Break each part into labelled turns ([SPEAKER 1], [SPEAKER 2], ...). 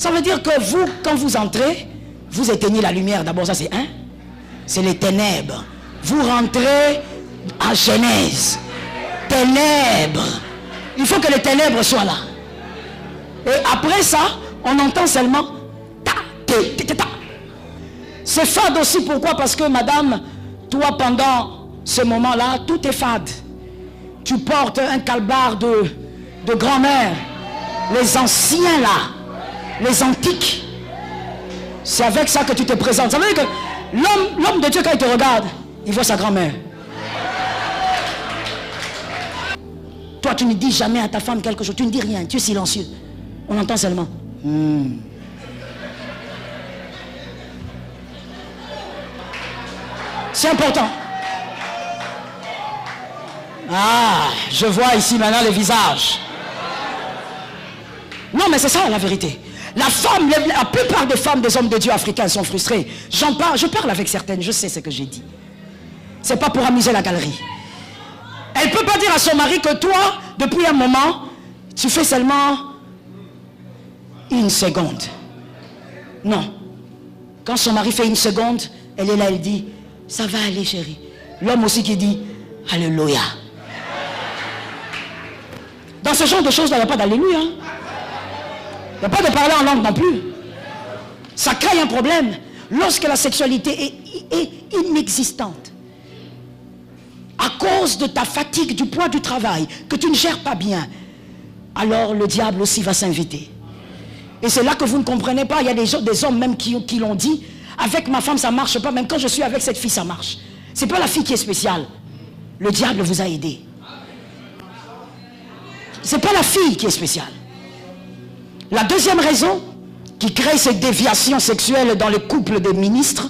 [SPEAKER 1] Ça veut dire que vous, quand vous entrez, vous éteignez la lumière. D'abord, ça c'est un. C'est les ténèbres. Vous rentrez en Genèse. Ténèbres. Il faut que les ténèbres soient là. Et après ça, on entend seulement ta, ta, ta, ta. C'est fade aussi, pourquoi? Parce que madame, toi pendant ce moment-là, tout est fade. Tu portes un calbar de grand-mère. Les anciens là, les antiques. C'est avec ça que tu te présentes. Ça veut dire que l'homme de Dieu, quand il te regarde, il voit sa grand-mère. Toi, tu ne dis jamais à ta femme quelque chose. Tu ne dis rien. Tu es silencieux. On entend seulement. C'est important. Ah, je vois ici maintenant les visages. Non, mais c'est ça la vérité. La plupart des femmes des hommes de Dieu africains sont frustrées. Je parle avec certaines, je sais ce que j'ai dit. C'est pas pour amuser la galerie. Elle ne peut pas dire à son mari que toi, depuis un moment, tu fais seulement une seconde. Non. Quand son mari fait une seconde, elle est là, elle dit, ça va aller chérie. L'homme aussi qui dit, alléluia. Dans ce genre de choses, il n'y a pas d'alléluia. Il n'y a pas de parler en langue non plus. Ça crée un problème. Lorsque la sexualité est inexistante, à cause de ta fatigue, du poids du travail, que tu ne gères pas bien, alors le diable aussi va s'inviter. Et c'est là que vous ne comprenez pas. Il y a des hommes même qui l'ont dit, avec ma femme ça ne marche pas, même quand je suis avec cette fille ça marche. Ce n'est pas la fille qui est spéciale. Le diable vous a aidé. Ce n'est pas la fille qui est spéciale. La deuxième raison qui crée ces déviations sexuelles dans les couples des ministres,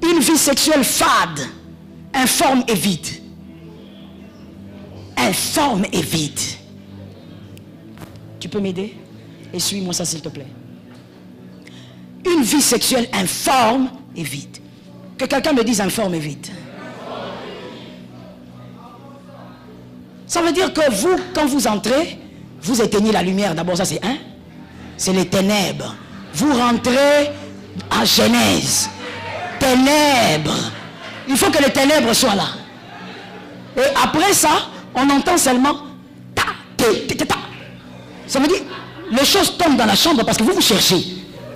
[SPEAKER 1] une vie sexuelle fade, informe et vide. Informe et vide. Tu peux m'aider? Et suis-moi ça s'il te plaît. Une vie sexuelle informe et vide. Que quelqu'un me dise informe et vide. Ça veut dire que vous, quand vous entrez, vous éteignez la lumière. D'abord, ça c'est un. C'est les ténèbres. Vous rentrez en Genèse. Ténèbres. Il faut que les ténèbres soient là. Et après ça, on entend seulement ta, ta, ta, ta. Ça veut dire, les choses tombent dans la chambre parce que vous cherchez.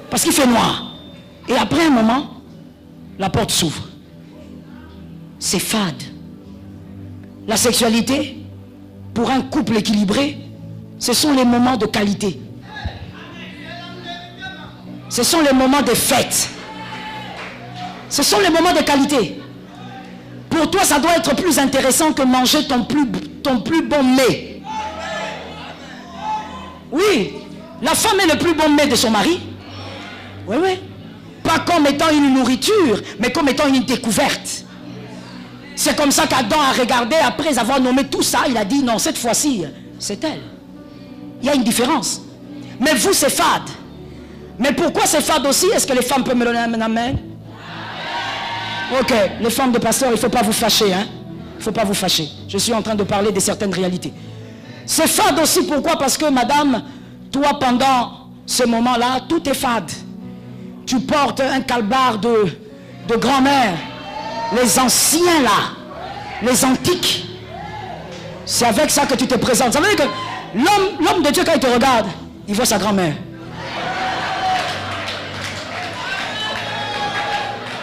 [SPEAKER 1] Parce qu'il fait noir. Et après un moment, la porte s'ouvre. C'est fade. La sexualité, pour un couple équilibré, ce sont les moments de qualité. Ce sont les moments de fête. Ce sont les moments de qualité. Pour toi, ça doit être plus intéressant que manger ton plus bon mets. Oui, la femme est le plus bon mets de son mari. Oui, oui. Pas comme étant une nourriture, mais comme étant une découverte. C'est comme ça qu'Adam a regardé, après avoir nommé tout ça, il a dit non, cette fois-ci, c'est elle. Il y a une différence. Mais vous, c'est fade. Mais pourquoi c'est fade aussi? Est-ce que les femmes peuvent me donner un amen? Ok, les femmes de pasteur, il ne faut pas vous fâcher. Hein? Il ne faut pas vous fâcher. Je suis en train de parler de certaines réalités. C'est fade aussi, pourquoi? Parce que madame, toi pendant ce moment-là, tout est fade. Tu portes un calbar de grand-mère. Les anciens là, les antiques. C'est avec ça que tu te présentes. Ça veut dire que l'homme de Dieu, quand il te regarde, il voit sa grand-mère.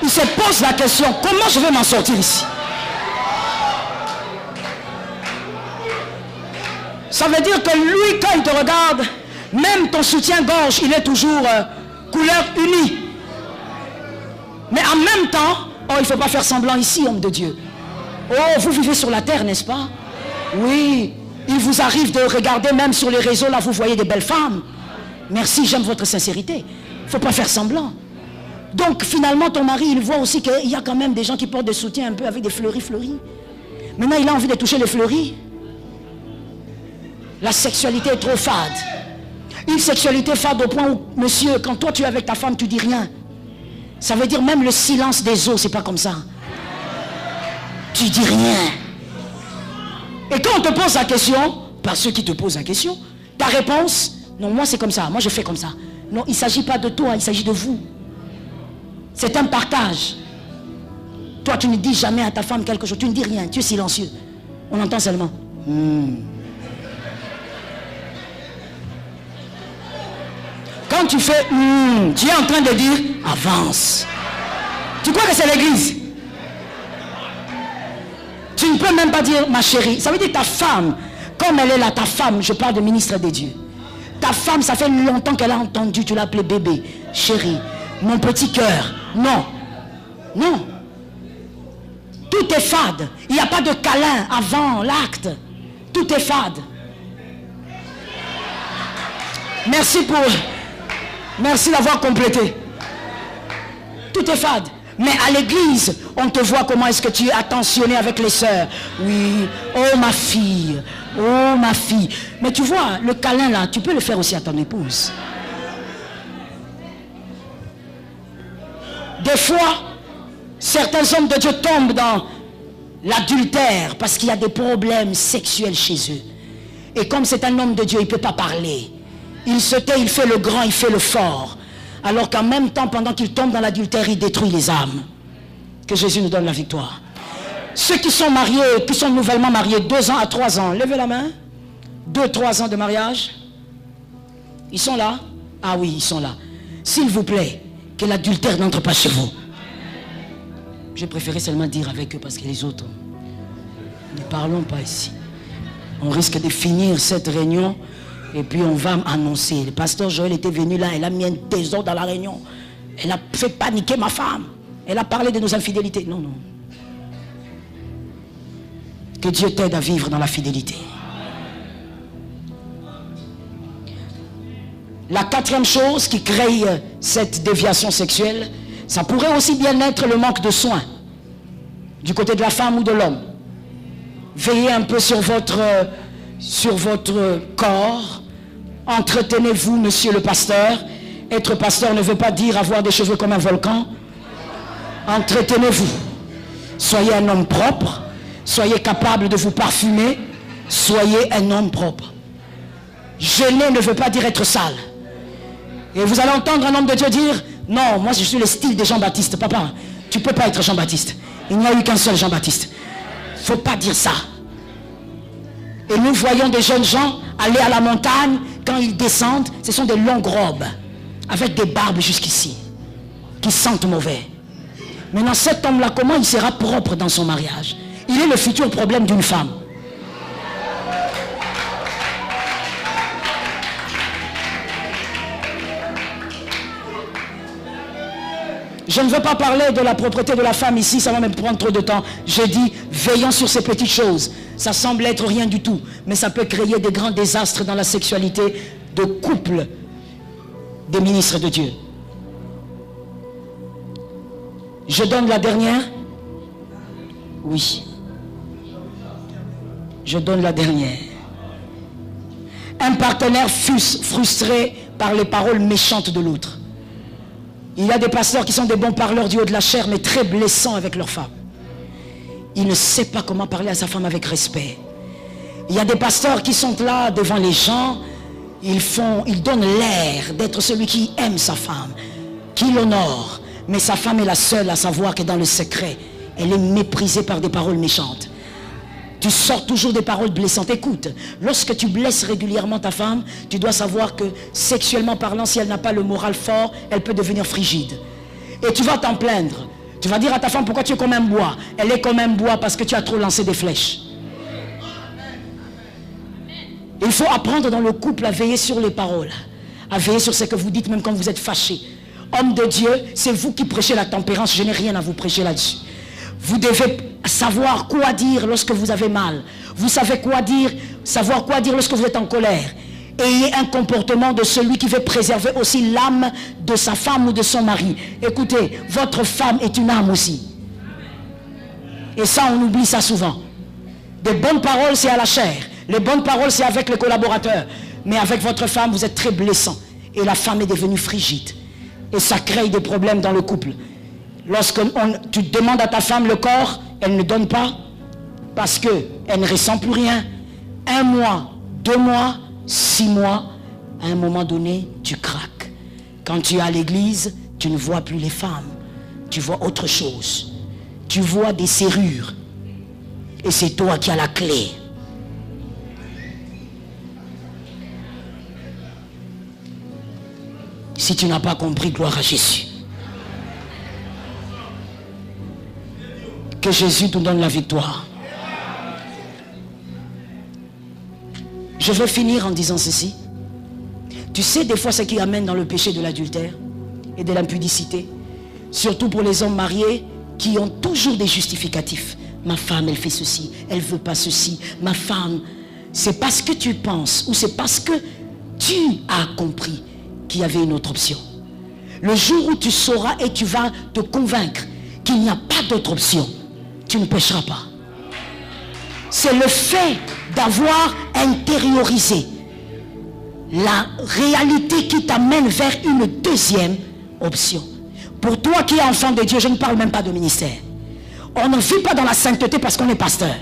[SPEAKER 1] Il se pose la question, comment je vais m'en sortir ici? Ça veut dire que lui, quand il te regarde, même ton soutien-gorge, il est toujours couleur unie. Mais en même temps, oh, il ne faut pas faire semblant ici, homme de Dieu. Oh, vous vivez sur la terre, n'est-ce pas? Oui. Il vous arrive de regarder même sur les réseaux, là, vous voyez des belles femmes. Merci, j'aime votre sincérité. Il ne faut pas faire semblant. Donc, finalement, ton mari, il voit aussi qu'il y a quand même des gens qui portent des soutiens un peu avec des fleuris. Maintenant, il a envie de toucher les fleuris. La sexualité est trop fade. Une sexualité fade au point où, monsieur, quand toi tu es avec ta femme, tu dis rien. Ça veut dire même le silence des os, c'est pas comme ça. Tu dis rien. Et quand on te pose la question, par ceux qui te posent la question, ta réponse, non, moi c'est comme ça, moi je fais comme ça. Non, il ne s'agit pas de toi, il s'agit de vous. C'est un partage. Toi, tu ne dis jamais à ta femme quelque chose, tu ne dis rien, tu es silencieux. On entend seulement. Quand tu fais tu es en train de dire avance. Tu crois que c'est l'église? Tu ne peux même pas dire ma chérie. Ça veut dire ta femme, comme elle est là, ta femme, je parle de ministre des dieux. Ta femme, ça fait longtemps qu'elle a entendu, tu l'as appelé bébé, chérie, mon petit cœur. Non, non. Tout est fade. Il n'y a pas de câlin avant l'acte. Tout est fade. Merci d'avoir complété. Tout est fade. Mais à l'église, on te voit comment est-ce que tu es attentionné avec les sœurs. Oui, oh ma fille, oh ma fille. Mais tu vois, le câlin là, tu peux le faire aussi à ton épouse. Des fois, certains hommes de Dieu tombent dans l'adultère parce qu'il y a des problèmes sexuels chez eux. Et comme c'est un homme de Dieu, il ne peut pas parler. Il se tait, il fait le grand, il fait le fort. Alors qu'en même temps, pendant qu'il tombe dans l'adultère, il détruit les âmes. Que Jésus nous donne la victoire. Ceux qui sont mariés, qui sont nouvellement mariés, 2 ans à 3 ans, levez la main. 2-3 ans de mariage. Ils sont là? Ah oui, ils sont là. S'il vous plaît, que l'adultère n'entre pas chez vous. J'ai préféré seulement dire avec eux parce que les autres, ne parlons pas ici. On risque de finir cette réunion et puis on va annoncer. Le pasteur Joël était venu là, elle a mis un désordre dans la réunion. Elle a fait paniquer ma femme. Elle a parlé de nos infidélités. Non, non. Que Dieu t'aide à vivre dans la fidélité. La 4e chose qui crée cette déviation sexuelle, ça pourrait aussi bien être le manque de soins du côté de la femme ou de l'homme. Veillez un peu sur votre corps. Entretenez-vous, monsieur le pasteur. Être pasteur ne veut pas dire avoir des cheveux comme un volcan. Entretenez-vous. Soyez un homme propre. Soyez capable de vous parfumer. Soyez un homme propre. Jeûner ne veut pas dire être sale. Et vous allez entendre un homme de Dieu dire, non, moi je suis le style de Jean-Baptiste. Papa, tu ne peux pas être Jean-Baptiste. Il n'y a eu qu'un seul Jean-Baptiste. Il ne faut pas dire ça. Et nous voyons des jeunes gens aller à la montagne. Quand ils descendent, ce sont des longues robes avec des barbes jusqu'ici qui sentent mauvais. Maintenant, cet homme-là, comment il sera propre dans son mariage? Il est le futur problème d'une femme. Je ne veux pas parler de la propreté de la femme ici, ça va me prendre trop de temps. Je dis, veillons sur ces petites choses. Ça semble être rien du tout, mais ça peut créer des grands désastres dans la sexualité de couple des ministres de Dieu. Je donne la dernière? Oui. Je donne la dernière. Un partenaire frustré par les paroles méchantes de l'autre. Il y a des pasteurs qui sont des bons parleurs du haut de la chair, mais très blessants avec leur femme. Il ne sait pas comment parler à sa femme avec respect. Il y a des pasteurs qui sont là devant les gens, ils donnent l'air d'être celui qui aime sa femme, qui l'honore. Mais sa femme est la seule à savoir que dans le secret, elle est méprisée par des paroles méchantes. Tu sors toujours des paroles blessantes. Écoute, lorsque tu blesses régulièrement ta femme, tu dois savoir que sexuellement parlant, si elle n'a pas le moral fort, elle peut devenir frigide. Et tu vas t'en plaindre. Tu vas dire à ta femme, pourquoi tu es comme un bois? Elle est comme un bois parce que tu as trop lancé des flèches. Il faut apprendre dans le couple à veiller sur les paroles, à veiller sur ce que vous dites même quand vous êtes fâché. Homme de Dieu, c'est vous qui prêchez la tempérance, je n'ai rien à vous prêcher là-dessus. Vous devez savoir quoi dire lorsque vous avez mal. Vous savez quoi dire, savoir quoi dire lorsque vous êtes en colère. Ayez un comportement de celui qui veut préserver aussi l'âme de sa femme ou de son mari. Écoutez, votre femme est une âme aussi. Et ça, on oublie ça souvent. Des bonnes paroles, c'est à la chair. Les bonnes paroles, c'est avec les collaborateurs. Mais avec votre femme, vous êtes très blessant. Et la femme est devenue frigide. Et ça crée des problèmes dans le couple. Lorsque tu demandes à ta femme le corps, elle ne donne pas parce qu'elle ne ressent plus rien. 1 mois, 2 mois, 6 mois, à un moment donné, tu craques. Quand tu es à l'église, tu ne vois plus les femmes. Tu vois autre chose. Tu vois des serrures. Et c'est toi qui as la clé. Si tu n'as pas compris, gloire à Jésus. Que Jésus nous donne la victoire. Je veux finir en disant ceci. Tu sais des fois ce qui amène dans le péché de l'adultère et de l'impudicité, surtout pour les hommes mariés qui ont toujours des justificatifs. Ma femme, elle fait ceci, elle ne veut pas ceci. Ma femme, c'est parce que tu penses ou c'est parce que tu as compris qu'il y avait une autre option. Le jour où tu sauras et tu vas te convaincre qu'il n'y a pas d'autre option, tu ne pécheras pas. C'est le fait d'avoir intériorisé la réalité qui t'amène vers une deuxième option. Pour toi qui es enfant de Dieu, je ne parle même pas de ministère. On ne vit pas dans la sainteté parce qu'on est pasteur.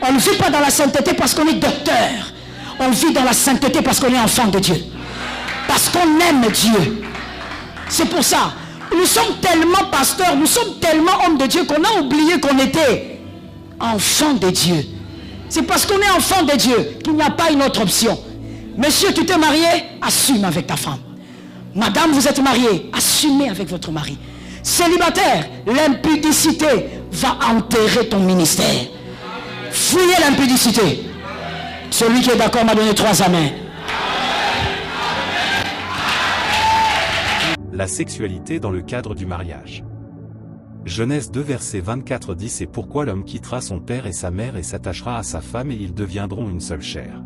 [SPEAKER 1] On ne vit pas dans la sainteté parce qu'on est docteur. On vit dans la sainteté parce qu'on est enfant de Dieu. Parce qu'on aime Dieu. C'est pour ça. Nous sommes tellement pasteurs, nous sommes tellement hommes de Dieu qu'on a oublié qu'on était enfants de Dieu. C'est parce qu'on est enfant de Dieu qu'il n'y a pas une autre option. Monsieur, tu t'es marié, assume avec ta femme. Madame, vous êtes mariée, assumez avec votre mari. Célibataire, l'impudicité va enterrer ton ministère. Fouillez l'impudicité. Celui qui est d'accord m'a donné 3 amens.
[SPEAKER 2] La sexualité dans le cadre du mariage. Genèse 2 verset 24 dit: c'est pourquoi l'homme quittera son père et sa mère et s'attachera à sa femme et ils deviendront une seule chair.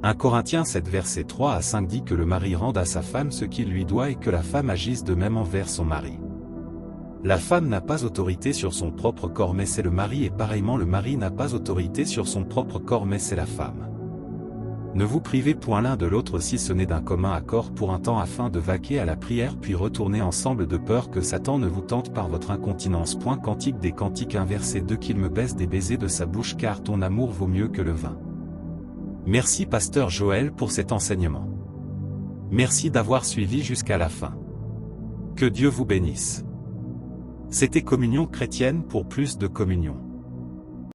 [SPEAKER 2] 1 Corinthiens 7 verset 3 à 5 dit que le mari rende à sa femme ce qu'il lui doit et que la femme agisse de même envers son mari. La femme n'a pas autorité sur son propre corps mais c'est le mari et pareillement le mari n'a pas autorité sur son propre corps mais c'est la femme. Ne vous privez point l'un de l'autre si ce n'est d'un commun accord pour un temps afin de vaquer à la prière puis retourner ensemble de peur que Satan ne vous tente par votre incontinence. Cantique des Cantiques 1 verset 2 qu'il me baisse des baisers de sa bouche car ton amour vaut mieux que le vin. Merci Pasteur Joël pour cet enseignement. Merci d'avoir suivi jusqu'à la fin. Que Dieu vous bénisse. C'était Communion chrétienne. Pour plus de communion.